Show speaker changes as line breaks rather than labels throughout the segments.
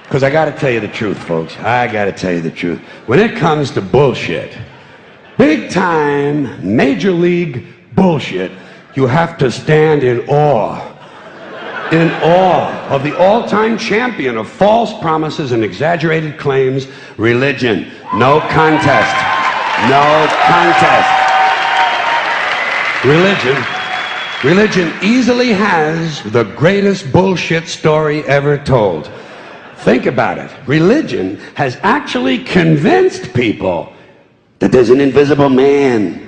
Because I got to tell you the truth, folks. I got to tell you the truth. When it comes to bullshit, big time, major league bullshit, you have to stand in awe of the all-time champion of false promises and exaggerated claims, religion. No contest. No contest. Religion easily has the greatest bullshit story ever told. Think about it. Religion has actually convinced people that there's an invisible man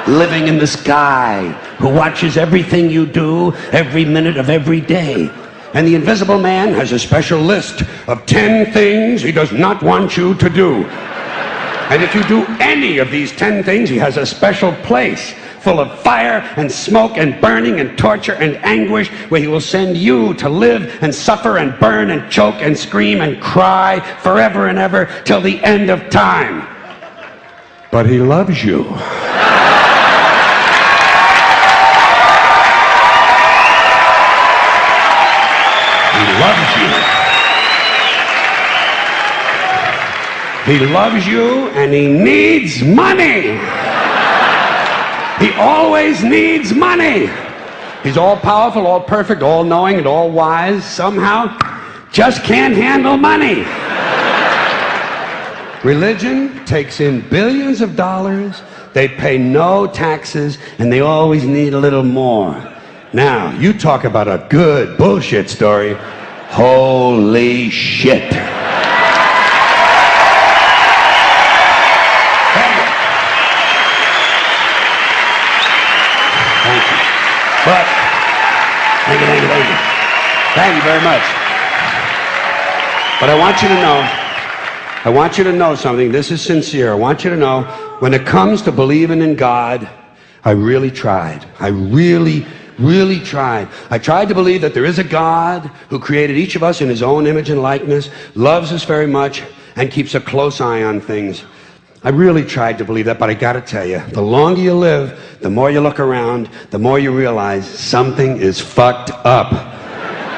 living in the sky who watches everything you do every minute of every day. And the invisible man has a special list of 10 things he does not want you to do. And if you do any of these 10 things, he has a special place full of fire and smoke and burning and torture and anguish where he will send you to live and suffer and burn and choke and scream and cry forever and ever till the end of time. But he loves you. He loves you. He loves you and he needs money. He always needs money. He's all powerful, all perfect, all knowing, and all wise. Somehow, just can't handle money. Religion takes in billions of dollars. They pay no taxes, and they always need a little more. Now, you talk about a good bullshit story. Holy shit. But, thank you very much. But I want you to know something. This is sincere. I want you to know, when it comes to believing in God, I really tried. I really tried. I tried to believe that there is a God who created each of us in his own image and likeness, loves us very much, and keeps a close eye on things. I really tried to believe that, but I gotta tell you, the longer you live, the more you look around, the more you realize something is fucked up.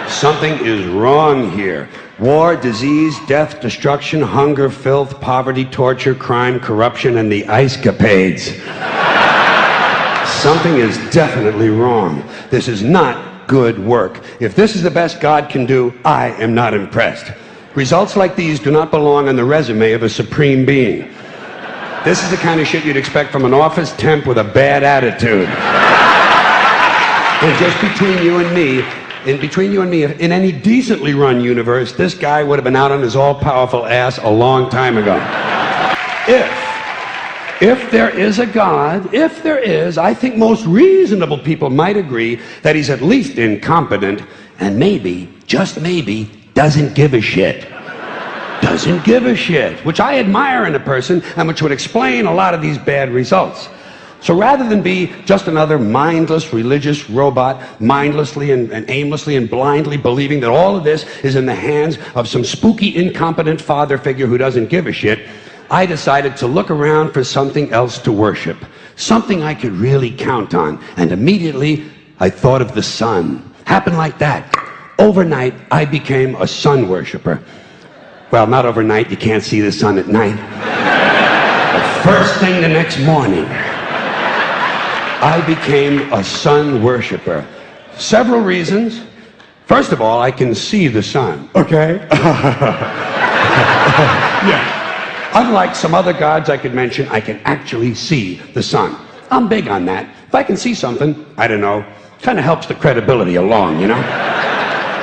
Something is wrong here. War, disease, death, destruction, hunger, filth, poverty, torture, crime, corruption, and the ice-capades. Something is definitely wrong. This is not good work. If this is the best God can do, I am not impressed. Results like these do not belong on the resume of a supreme being. This is the kind of shit you'd expect from an office temp with a bad attitude. And just between you and me, in any decently run universe, this guy would have been out on his all-powerful ass a long time ago. If there is a God, if there is, I think most reasonable people might agree that he's at least incompetent and maybe, just maybe, doesn't give a shit. Doesn't give a shit, which I admire in a person and which would explain a lot of these bad results. So rather than be just another mindless religious robot, mindlessly and aimlessly and blindly believing that all of this is in the hands of some spooky, incompetent father figure who doesn't give a shit, I decided to look around for something else to worship, something I could really count on. And immediately, I thought of the sun. Happened like that. Overnight, I became a sun worshiper. Well, not overnight, you can't see the sun at night. But first thing the next morning, I became a sun worshiper. Several reasons. First of all, I can see the sun, okay? Yeah. Unlike some other gods I could mention, I can actually see the sun. I'm big on that. If I can see something, I don't know, kind of helps the credibility along, you know?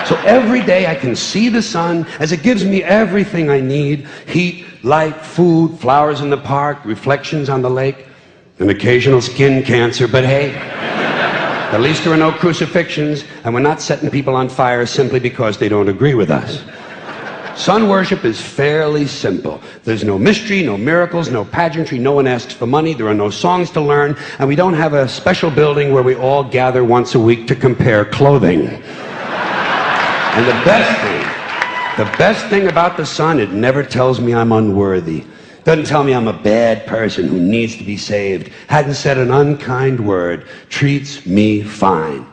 So every day I can see the sun as it gives me everything I need: heat, light, food, flowers in the park, reflections on the lake, an occasional skin cancer, but hey, at least there are no crucifixions, and we're not setting people on fire simply because they don't agree with us. Sun worship is fairly simple. There's no mystery, no miracles, no pageantry, no one asks for money, there are no songs to learn, and we don't have a special building where we all gather once a week to compare clothing. And the best thing about the sun, it never tells me I'm unworthy. Doesn't tell me I'm a bad person who needs to be saved. Hadn't said an unkind word. Treats me fine.